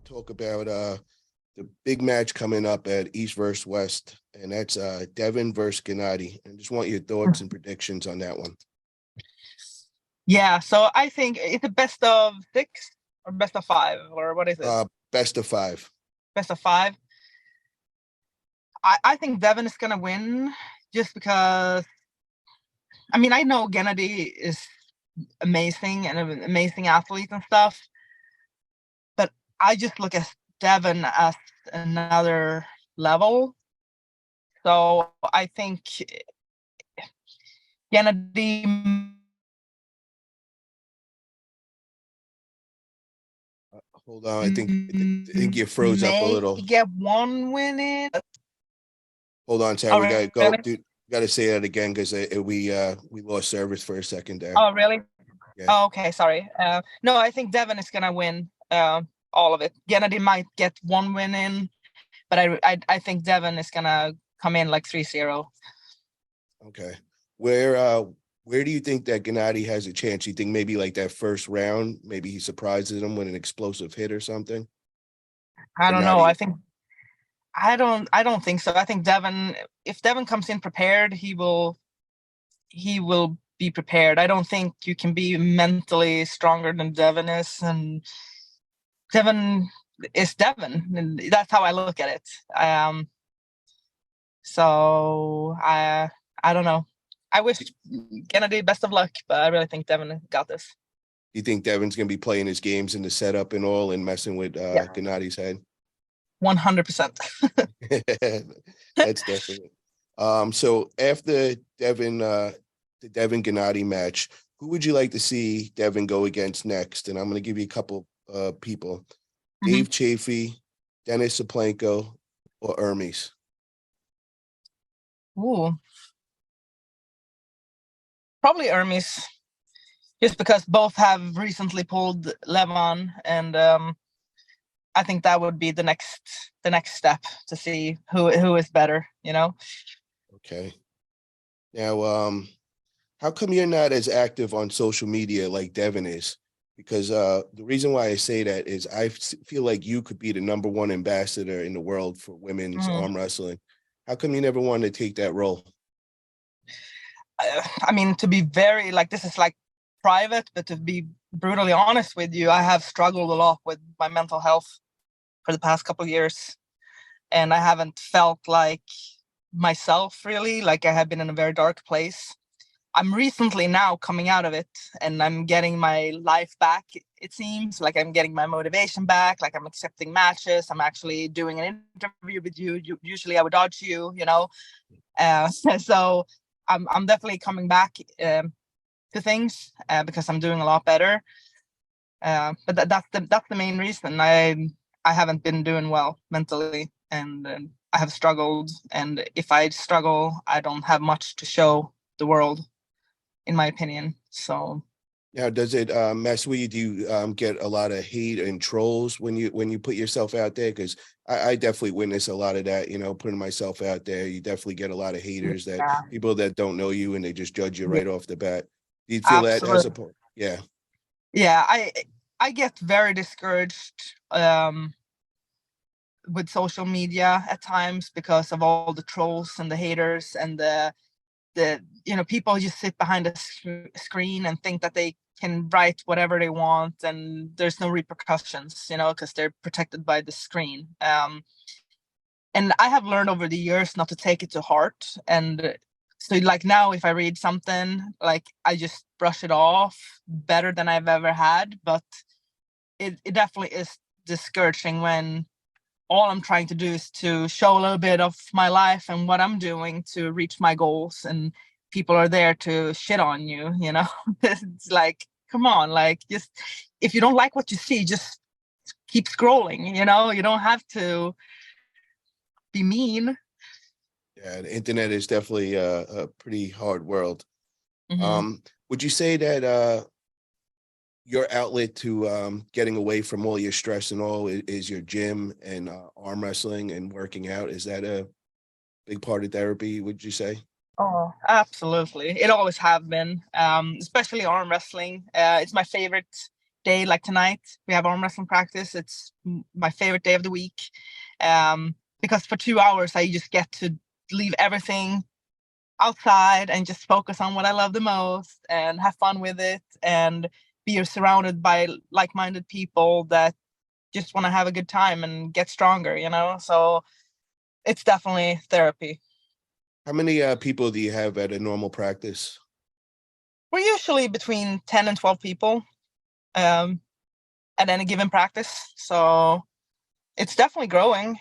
talk about the big match coming up at East versus West, and that's Devon versus Gennady. And just want your thoughts and predictions on that one. Yeah, so I think it's a best of 6 or best of 5, or what is it? Best of 5. Best of 5. I think Devon is gonna win just because. I mean, I know Gennady is amazing and an amazing athlete and stuff, but I just look at Devon as another level. So I think Gennady. Hold on, I think you froze up a little. Get one win in. Hold on, Sarah. Oh, We gotta go, really? dude. Got to say that again because we lost service for a second there. Oh, really? Yeah. Oh, okay, sorry. No, I think Devon is gonna win all of it. Gennady might get one win in, but I think Devon is gonna come in like 3-0. Okay. Where do you think that Gennady has a chance? You think maybe like that first round, maybe he surprises him with an explosive hit or something? I don't know. Gennady. I don't think so. I think Devon, if Devon comes in prepared, he will be prepared. I don't think you can be mentally stronger than Devon is, and Devon is Devon, and that's how I look at it. So I don't know. I wish Gennady best of luck, but I really think Devon got this. You think Devon's gonna be playing his games in the setup and all and messing with Yeah. Gennady's head? 100%. That's definitely. So after the Devon Gennady match, who would you like to see Devon go against next? And I'm going to give you a couple people: Dave Chafee, Dennis Saplenko, or Hermes. Ooh, probably Hermes, just because both have recently pulled Levon, and I think that would be the next step to see who is better. Okay. Now, how come you're not as active on social media like Devon is? Because the reason why I say that is I feel like you could be the #1 ambassador in the world for women's arm wrestling. How come you never wanted to take that role? I mean, to be very this is private, but to be brutally honest with you, I have struggled a lot with my mental health for the past couple of years, and I haven't felt like myself really. Like I have been in a very dark place. I'm recently now coming out of it, and I'm getting my life back. It seems like I'm getting my motivation back. Like I'm accepting matches. I'm actually doing an interview with you. Usually I would dodge you, so I'm definitely coming back to things because I'm doing a lot better. But that's the main reason. I haven't been doing well mentally, and I have struggled. And if I struggle, I don't have much to show the world, in my opinion. So now, does it mess with you? Do you get a lot of hate and trolls when you put yourself out there? Because I definitely witness a lot of that. Putting myself out there, you definitely get a lot of haters, that people that don't know you and they just judge you right off the bat. Do you feel that as a point? Yeah. Yeah, I get very discouraged with social media at times because of all the trolls and the haters and the people just sit behind a screen and think that they can write whatever they want and there's no repercussions, because they're protected by the screen. And I have learned over the years not to take it to heart. And so now if I read something, I just brush it off better than I've ever had. But it definitely is discouraging when all I'm trying to do is to show a little bit of my life and what I'm doing to reach my goals, and people are there to shit on you. It's like, come on, just if you don't like what you see, just keep scrolling. You don't have to be mean. Yeah, the internet is definitely a pretty hard world. Would you say that your outlet to getting away from all your stress and all is your gym and arm wrestling and working out? Is that a big part of therapy, would you say? Oh, absolutely. It always have been, especially arm wrestling. It's my favorite day, like tonight, we have arm wrestling practice. It's my favorite day of the week, because for 2 hours I just get to leave everything outside and just focus on what I love the most and have fun with it and be surrounded by like-minded people that just want to have a good time and get stronger, So it's definitely therapy. How many people do you have at a normal practice? We're usually between 10 and 12 people at any given practice. So it's definitely growing.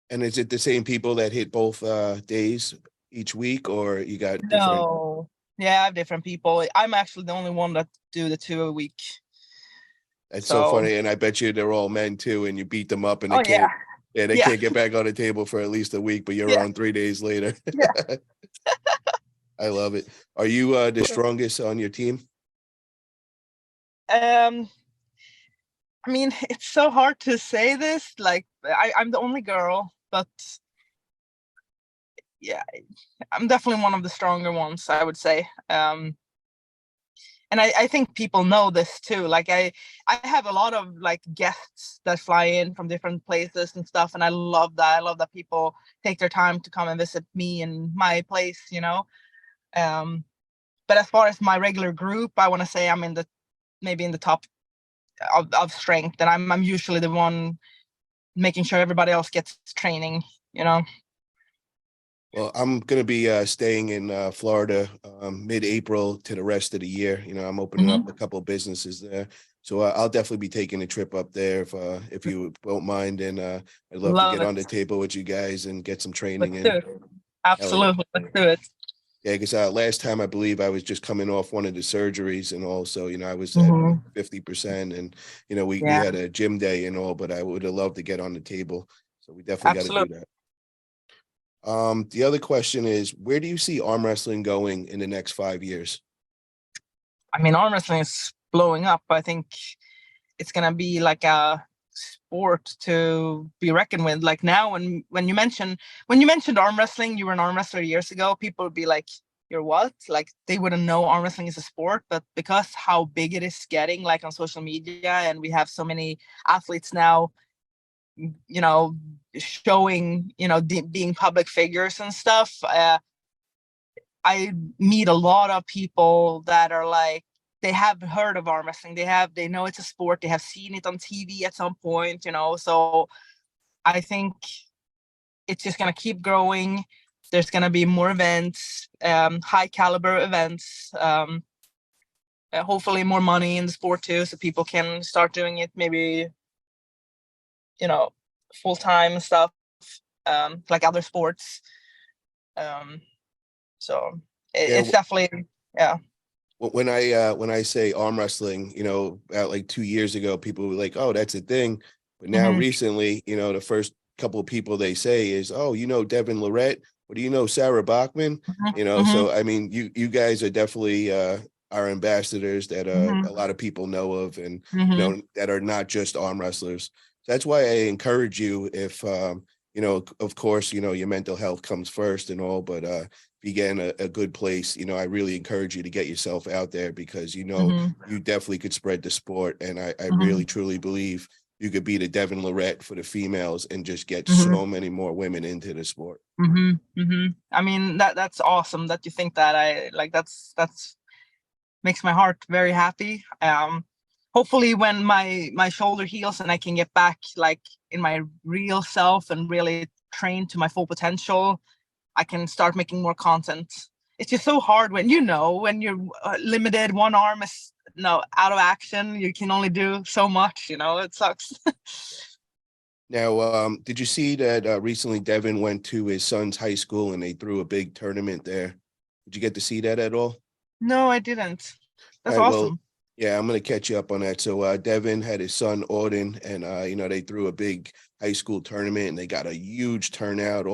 And is it the same people that hit both days each week, or you got different? No. Yeah, I have different people. I'm actually the only one that do the 2 a week. It's so So, funny, and I bet you they're all men too, and you beat them up, and oh yeah, they yeah, can't get back on the table for at least a week, but you're yeah, on 3 days later. yeah. I love it. Are you the strongest on your team? Um, I mean, it's so hard to say this. Like, I'm the only girl, but yeah, I'm definitely one of the stronger ones, I would say. And I think people know this too. Like I have a lot of like guests that fly in from different places and stuff, and I love that. I love that people take their time to come and visit me and my place. But as far as my regular group, I want to say I'm maybe in the top of strength, and I'm usually the one making sure everybody else gets training. Well, I'm going to be staying in Florida mid-April to the rest of the year. I'm opening up a couple of businesses there. So I'll definitely be taking a trip up there if you won't mind. And I'd love to Love get it. on the table with you guys and get some training Let's do in. it. Absolutely. Let's do it. Yeah, because last time I believe I was just coming off one of the surgeries, and also, I was at Mm-hmm. 50%, and we Yeah, had a gym day and all, but I would have loved to get on the table. So we definitely got to do absolutely. that. The other question is, where do you see arm wrestling going in the next 5 years? I mean, arm wrestling is blowing up. I think it's gonna be like a sport to be reckoned with. Like now, when you mentioned arm wrestling, you were an arm wrestler years ago. People would be like, "You're what?" Like they wouldn't know arm wrestling is a sport. But because how big it is getting, like on social media, and we have so many athletes now, showing, being public figures and stuff. I meet a lot of people that are like, they have heard of arm wrestling. They know it's a sport. They have seen it on TV at some point. So I think it's just gonna keep growing. There's gonna be more events, high caliber events. Hopefully more money in the sport too, so people can start doing it maybe, you know, full time stuff, like other sports. Um, so Yeah, it's definitely, yeah. when I say arm wrestling, about like 2 years ago, people were like, "Oh, that's a thing," but now Mm-hmm. recently, the first couple of people they say is, "Oh, Devon Larratt, or do you know Sarah Bachman?" Mm-hmm. So I mean, you guys are definitely our ambassadors that Mm-hmm. a lot of people know of, and Mm-hmm. that are not just arm wrestlers. That's why I encourage you, if of course, your mental health comes first and all, but if you get in a good place, I really encourage you to get yourself out there, because Mm-hmm. you definitely could spread the sport, and I Mm-hmm. really truly believe you could be the Devon Larratt for the females and just get Mm-hmm. so many more women into the sport. Mm-hmm. Mm-hmm. I mean, that's awesome that you think that. I like that's makes my heart very happy. Hopefully when my shoulder heals and I can get back like in my real self and really train to my full potential, I can start making more content. It's just so hard when you're limited. One arm is out of action. You can only do so much. It sucks. Now, did you see that recently Devon went to his son's high school and they threw a big tournament there? Did you get to see that at all? No, I didn't. All That's right, well, awesome. yeah, I'm gonna catch you up on that. So Devin had his son Auden, and they threw a big high school tournament, and they got a huge turnout.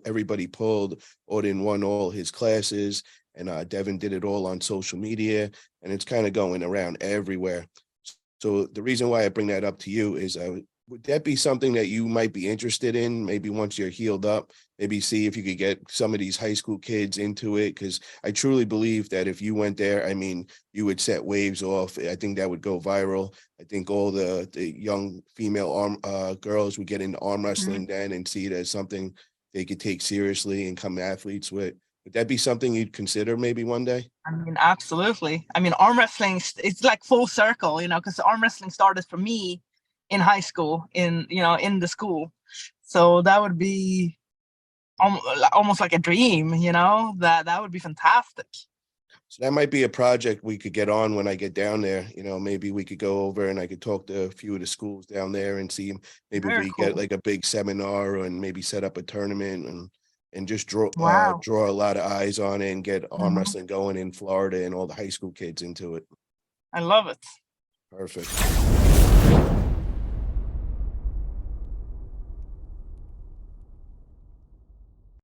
Everybody pulled. Auden won all his classes, and Devin did it all on social media, and it's kind of going around everywhere. So the reason why I bring that up to you is would that be something that you might be interested in? Maybe once you're healed up, maybe see if you could get some of these high school kids into it. Cause I truly believe that if you went there, I mean, you would set waves off. I think that would go viral. I think all the young female girls would get into arm wrestling then and see it as something they could take seriously and come athletes with. Would that be something you'd consider maybe one day? I mean, absolutely. I mean, arm wrestling, it's like full circle, you know, because arm wrestling started for me in high school, in the school. So that would be almost like a dream, you know, that would be fantastic. So that might be a project we could get on when I get down there. You know, maybe we could go over and I could talk to a few of the schools down there and see maybe Very we cool. get like a big seminar and maybe set up a tournament and just draw Wow. draw a lot of eyes on it and get arm wrestling going in Florida and all the high school kids into it. I love it. Perfect.